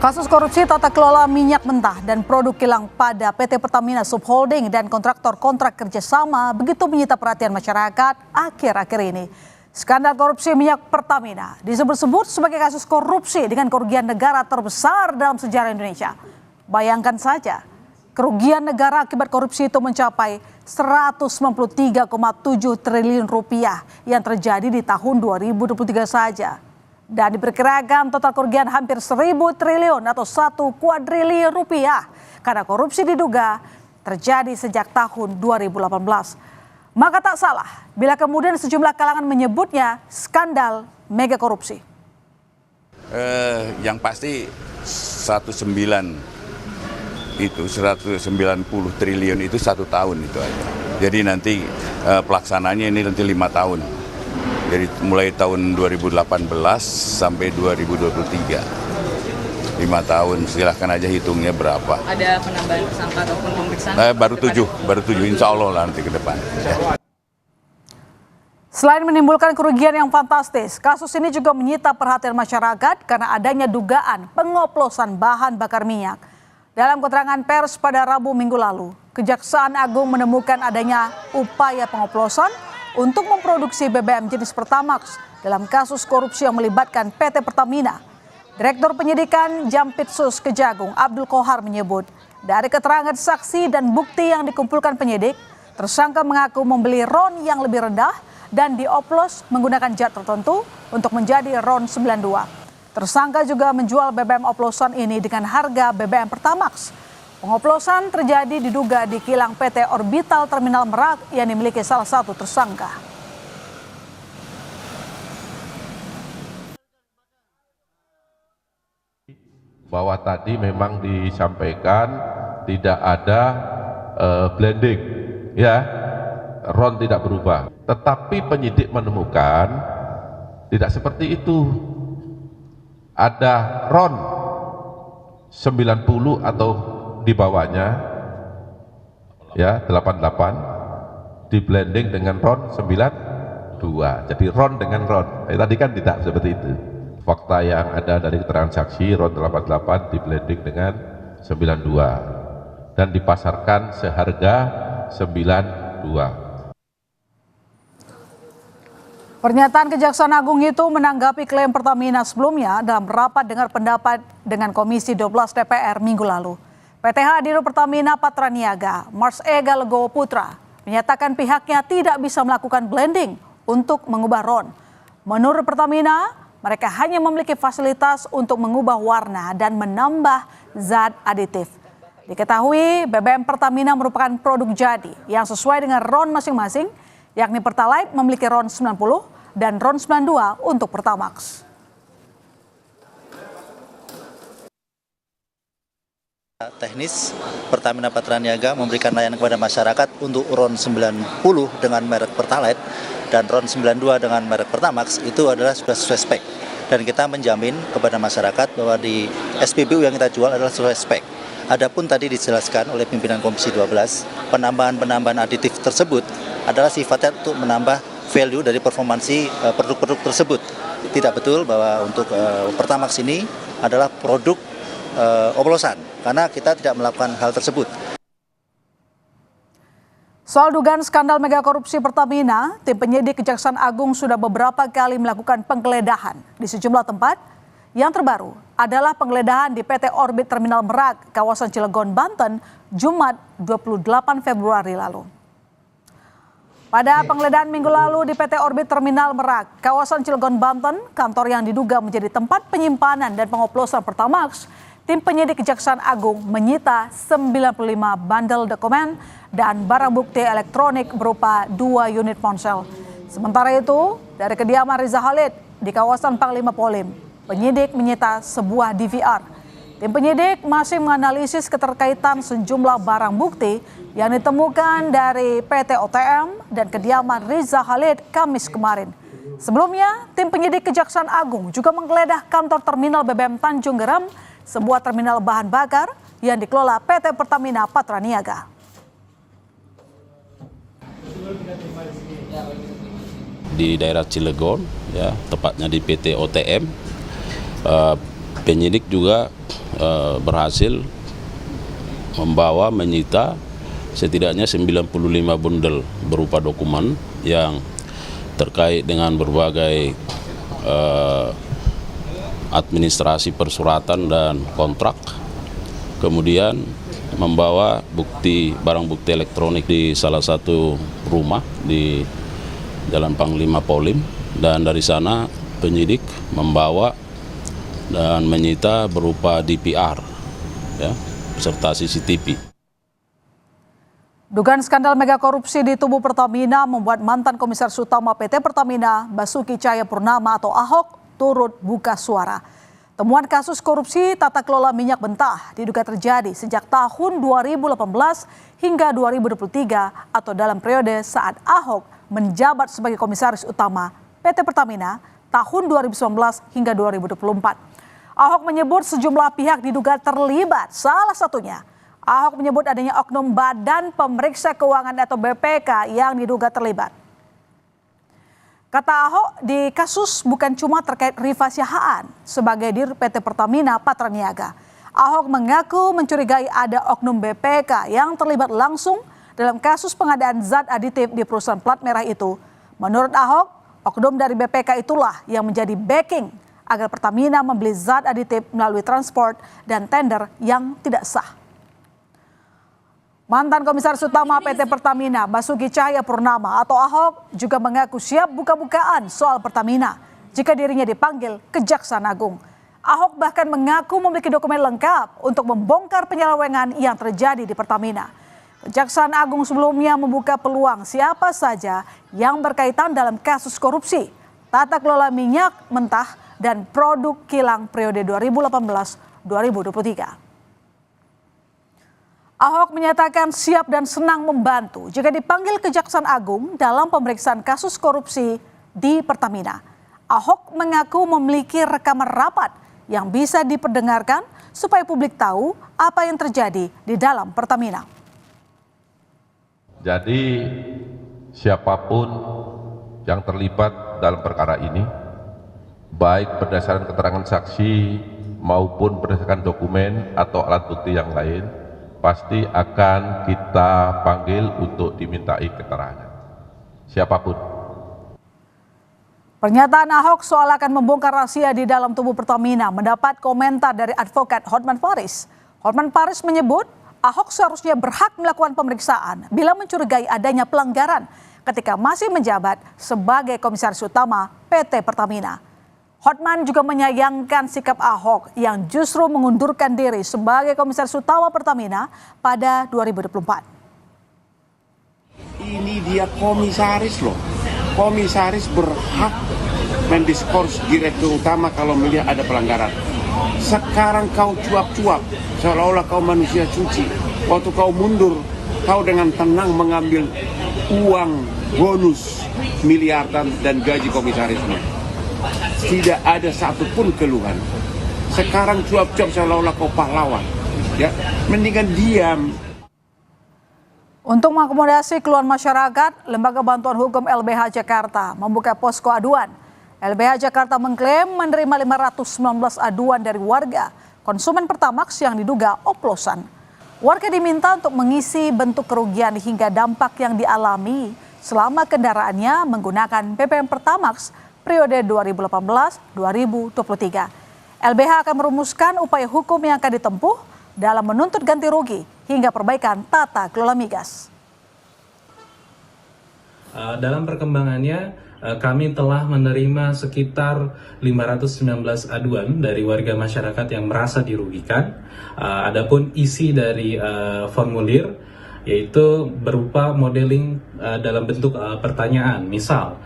Kasus korupsi tata kelola minyak mentah dan produk kilang pada PT Pertamina Subholding dan kontraktor kontrak kerjasama begitu menyita perhatian masyarakat akhir-akhir ini. Skandal korupsi minyak Pertamina disebut-sebut sebagai kasus korupsi dengan kerugian negara terbesar dalam sejarah Indonesia. Bayangkan saja, kerugian negara akibat korupsi itu mencapai 193,7 triliun rupiah yang terjadi di tahun 2023 saja. Dan diperkirakan total kerugian hampir 1.000 triliun atau 1 kuadriliun rupiah karena korupsi diduga terjadi sejak tahun 2018. Maka tak salah bila kemudian sejumlah kalangan menyebutnya skandal mega korupsi. Yang pasti 190 triliun itu 1 tahun itu aja. Jadi nanti pelaksananya ini nanti 5 tahun. Jadi mulai tahun 2018 sampai 2023. 5 tahun, silahkan aja hitungnya berapa. Ada penambahan tersangka ataupun pemeriksaan? Baru 7, insya Allah lah nanti ke depan. Ya. Selain menimbulkan kerugian yang fantastis, kasus ini juga menyita perhatian masyarakat karena adanya dugaan pengoplosan bahan bakar minyak. Dalam keterangan pers pada Rabu minggu lalu, Kejaksaan Agung menemukan adanya upaya pengoplosan untuk memproduksi BBM jenis Pertamax dalam kasus korupsi yang melibatkan PT Pertamina. Direktur Penyidikan Jampitsus Kejagung Abdul Kohar menyebut, dari keterangan saksi dan bukti yang dikumpulkan penyidik, tersangka mengaku membeli RON yang lebih rendah dan dioplos menggunakan zat tertentu untuk menjadi RON 92. Tersangka juga menjual BBM oplosan ini dengan harga BBM Pertamax. Pengoplosan terjadi diduga di kilang PT Orbital Terminal Merak yang dimiliki salah satu tersangka. Bahwa tadi memang disampaikan tidak ada blending, ya, RON tidak berubah. Tetapi penyidik menemukan tidak seperti itu. Ada RON 90 atau di bawahnya, ya, 88 di blending dengan RON 92. Jadi RON dengan RON. Tadi kan tidak seperti itu. Fakta yang ada dari keterangan saksi, RON 88 di blending dengan 92 dan dipasarkan seharga 92. Pernyataan Kejaksaan Agung itu menanggapi klaim Pertamina sebelumnya dalam rapat dengar pendapat dengan Komisi 12 DPR minggu lalu. PTH Dirut Pertamina Patraniaga, Mars Ega Legowo Putra, menyatakan pihaknya tidak bisa melakukan blending untuk mengubah RON. Menurut Pertamina, mereka hanya memiliki fasilitas untuk mengubah warna dan menambah zat aditif. Diketahui BBM Pertamina merupakan produk jadi yang sesuai dengan RON masing-masing, yakni Pertalite memiliki RON 90 dan RON 92 untuk Pertamax. Teknis, Pertamina Patraniaga memberikan layanan kepada masyarakat untuk RON 90 dengan merek Pertalite dan RON 92 dengan merek Pertamax itu adalah sudah sesuai spek. Dan kita menjamin kepada masyarakat bahwa di SPBU yang kita jual adalah sesuai spek. Adapun tadi dijelaskan oleh pimpinan Komisi 12, penambahan aditif tersebut adalah sifatnya untuk menambah value dari performansi produk-produk tersebut. Tidak betul bahwa untuk Pertamax ini adalah produk oplosan, karena kita tidak melakukan hal tersebut. Soal dugaan skandal mega korupsi Pertamina, tim penyidik Kejaksaan Agung sudah beberapa kali melakukan penggeledahan di sejumlah tempat. Yang terbaru adalah penggeledahan di PT Orbit Terminal Merak, kawasan Cilegon, Banten, Jumat 28 Februari lalu. Pada penggeledahan minggu lalu di PT Orbit Terminal Merak, kawasan Cilegon, Banten, kantor yang diduga menjadi tempat penyimpanan dan pengoplosan Pertamax, tim penyidik Kejaksaan Agung menyita 95 bandel dokumen dan barang bukti elektronik berupa 2 unit ponsel. Sementara itu, dari kediaman Riza Khalid di kawasan Panglima Polim, penyidik menyita sebuah DVR. Tim penyidik masih menganalisis keterkaitan sejumlah barang bukti yang ditemukan dari PT OTM dan kediaman Riza Khalid Kamis kemarin. Sebelumnya, tim penyidik Kejaksaan Agung juga menggeledah kantor terminal BBM Tanjung Geram, sebuah terminal bahan bakar yang dikelola PT Pertamina Patraniaga. Di daerah Cilegon, ya, tepatnya di PT OTM, penyidik juga berhasil menyita setidaknya 95 bundel berupa dokumen yang terkait dengan berbagai administrasi persuratan dan kontrak. Kemudian membawa barang bukti elektronik di salah satu rumah di Jalan Panglima Polim, dan dari sana penyidik membawa dan menyita berupa DPR ya, serta CCTV. Dugaan skandal mega korupsi di tubuh Pertamina membuat mantan Komisaris Utama PT Pertamina Basuki Cahayapurnama atau Ahok turut buka suara. Temuan kasus korupsi tata kelola minyak mentah diduga terjadi sejak tahun 2018 hingga 2023 atau dalam periode saat Ahok menjabat sebagai Komisaris Utama PT Pertamina tahun 2019 hingga 2024. Ahok menyebut sejumlah pihak diduga terlibat, salah satunya Ahok menyebut adanya oknum Badan Pemeriksa Keuangan atau BPK yang diduga terlibat. Kata Ahok, di kasus bukan cuma terkait Rifa Syahaan sebagai dir PT Pertamina Patraniaga. Ahok mengaku mencurigai ada oknum BPK yang terlibat langsung dalam kasus pengadaan zat aditif di perusahaan plat merah itu. Menurut Ahok, oknum dari BPK itulah yang menjadi backing agar Pertamina membeli zat aditif melalui transport dan tender yang tidak sah. Mantan Komisaris Utama PT Pertamina Basuki Cahayapurnama atau Ahok juga mengaku siap buka-bukaan soal Pertamina jika dirinya dipanggil Kejaksaan Agung. Ahok bahkan mengaku memiliki dokumen lengkap untuk membongkar penyelewengan yang terjadi di Pertamina. Kejaksaan Agung sebelumnya membuka peluang siapa saja yang berkaitan dalam kasus korupsi, tata kelola minyak mentah, dan produk kilang periode 2018-2023. Ahok menyatakan siap dan senang membantu jika dipanggil Kejaksaan Agung dalam pemeriksaan kasus korupsi di Pertamina. Ahok mengaku memiliki rekaman rapat yang bisa diperdengarkan supaya publik tahu apa yang terjadi di dalam Pertamina. Jadi siapapun yang terlibat dalam perkara ini, baik berdasarkan keterangan saksi maupun berdasarkan dokumen atau alat bukti yang lain, pasti akan kita panggil untuk dimintai keterangan. Siapapun. Pernyataan Ahok soal akan membongkar rahasia di dalam tubuh Pertamina mendapat komentar dari advokat Hotman Paris. Hotman Paris menyebut Ahok seharusnya berhak melakukan pemeriksaan bila mencurigai adanya pelanggaran ketika masih menjabat sebagai Komisaris Utama PT Pertamina. Hotman juga menyayangkan sikap Ahok yang justru mengundurkan diri sebagai Komisaris Utama Pertamina pada 2024. Ini dia komisaris loh. Komisaris berhak mendiskors direktur utama kalau melihat ada pelanggaran. Sekarang kau cuap-cuap seolah-olah kau manusia suci. Waktu kau mundur, kau dengan tenang mengambil uang bonus miliaran dan gaji komisarisnya. Tidak ada satupun keluhan. Sekarang cuap-cuap seolah-olah kau pahlawan. Ya, mendingan diam. Untuk mengakomodasi keluhan masyarakat, Lembaga Bantuan Hukum LBH Jakarta membuka posko aduan. LBH Jakarta mengklaim menerima 519 aduan dari warga konsumen Pertamax yang diduga oplosan. Warga diminta untuk mengisi bentuk kerugian hingga dampak yang dialami selama kendaraannya menggunakan BBM Pertamax periode 2018-2023. LBH akan merumuskan upaya hukum yang akan ditempuh dalam menuntut ganti rugi hingga perbaikan tata kelola migas. Dalam perkembangannya, kami telah menerima sekitar 519 aduan dari warga masyarakat yang merasa dirugikan. Adapun isi dari formulir yaitu berupa modeling dalam bentuk pertanyaan, misal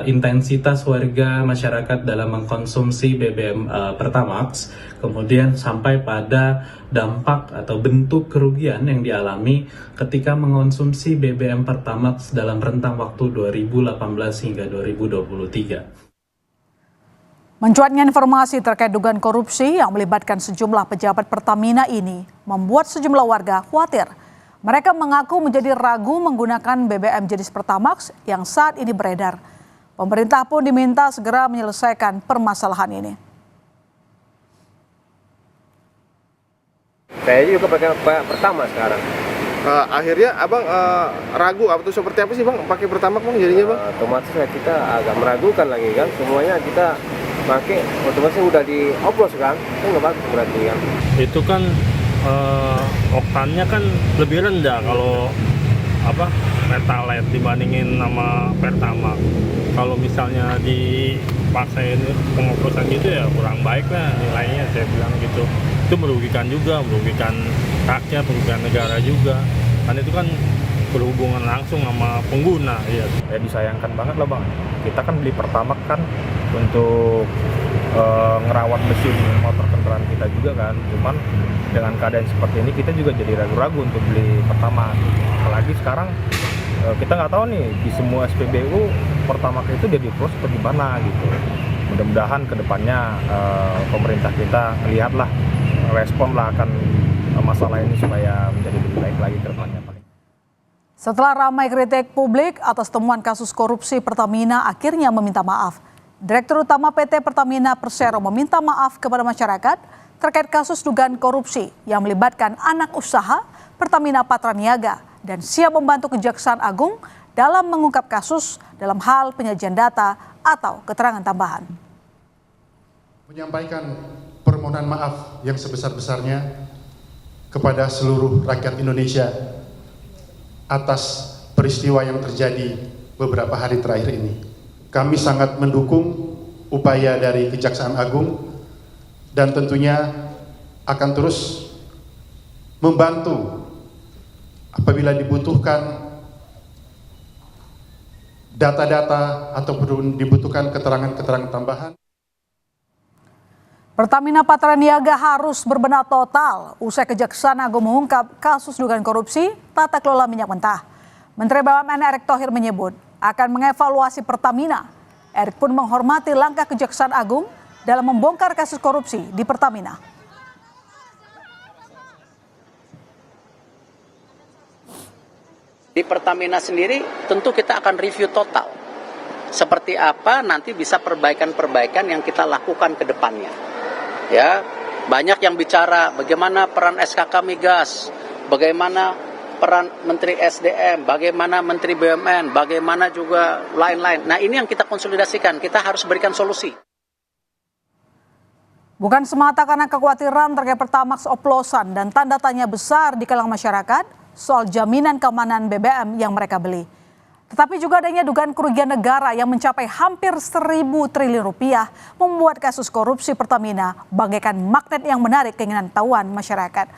intensitas warga masyarakat dalam mengkonsumsi BBM Pertamax, kemudian sampai pada dampak atau bentuk kerugian yang dialami ketika mengonsumsi BBM Pertamax dalam rentang waktu 2018 hingga 2023. Mencuatnya informasi terkait dugaan korupsi yang melibatkan sejumlah pejabat Pertamina ini membuat sejumlah warga khawatir. Mereka mengaku menjadi ragu menggunakan BBM jenis Pertamax yang saat ini beredar. Pemerintah pun diminta segera menyelesaikan permasalahan ini. Saya juga pakai Pertamax sekarang. Akhirnya abang ragu atau seperti apa sih bang pakai Pertamax bang jadinya bang? Otomatis ya kita agak meragukan lagi kan, semuanya kita pakai otomatis udah dioplos kan, itu nggak bagus berarti kan. Itu kan oktannya kan lebih rendah kalau Pertalite dibandingin sama Pertamax. Kalau misalnya dipaksain pengoplosan gitu ya kurang baik lah nilainya, saya bilang gitu. Itu merugikan juga, merugikan rakyat, merugikan negara juga. Kan itu kan berhubungan langsung sama pengguna. Ya disayangkan banget lah bang. Kita kan beli Pertamax kan untuk ngerawat mesin motor kendaraan kita juga kan. Cuman dengan keadaan seperti ini kita juga jadi ragu-ragu untuk beli Pertamax. Apalagi sekarang kita nggak tahu nih di semua SPBU Pertamax itu jadi plus seperti mana gitu. Mudah-mudahan kedepannya pemerintah kita lihatlah, respon lah akan masalah ini supaya menjadi lebih baik lagi ke depannya. Setelah ramai kritik publik atas temuan kasus korupsi Pertamina akhirnya meminta maaf. Direktur Utama PT Pertamina Persero meminta maaf kepada masyarakat terkait kasus dugaan korupsi yang melibatkan anak usaha Pertamina Patraniaga dan siap membantu Kejaksaan Agung dalam mengungkap kasus dalam hal penyajian data atau keterangan tambahan. Menyampaikan permohonan maaf yang sebesar-besarnya kepada seluruh rakyat Indonesia atas peristiwa yang terjadi beberapa hari terakhir ini. Kami sangat mendukung upaya dari Kejaksaan Agung dan tentunya akan terus membantu apabila dibutuhkan data-data ataupun dibutuhkan keterangan-keterangan tambahan. Pertamina Patraniaga harus berbenah total usai Kejaksaan Agung mengungkap kasus dugaan korupsi tata kelola minyak mentah. Menteri BUMN Erick Thohir menyebut akan mengevaluasi Pertamina. Erick pun menghormati langkah Kejaksaan Agung dalam membongkar kasus korupsi di Pertamina. Di Pertamina sendiri tentu kita akan review total. Seperti apa nanti bisa perbaikan-perbaikan yang kita lakukan ke depannya. Ya, banyak yang bicara bagaimana peran SKK Migas, bagaimana peran Menteri SDM, bagaimana Menteri BUMN, bagaimana juga lain-lain. Nah, ini yang kita konsolidasikan, kita harus berikan solusi. Bukan semata karena kekhawatiran terkait Pertamax oplosan dan tanda tanya besar di kalangan masyarakat soal jaminan keamanan BBM yang mereka beli. Tetapi juga adanya dugaan kerugian negara yang mencapai hampir 1.000 triliun rupiah membuat kasus korupsi Pertamina bagaikan magnet yang menarik keinginan tahuan masyarakat.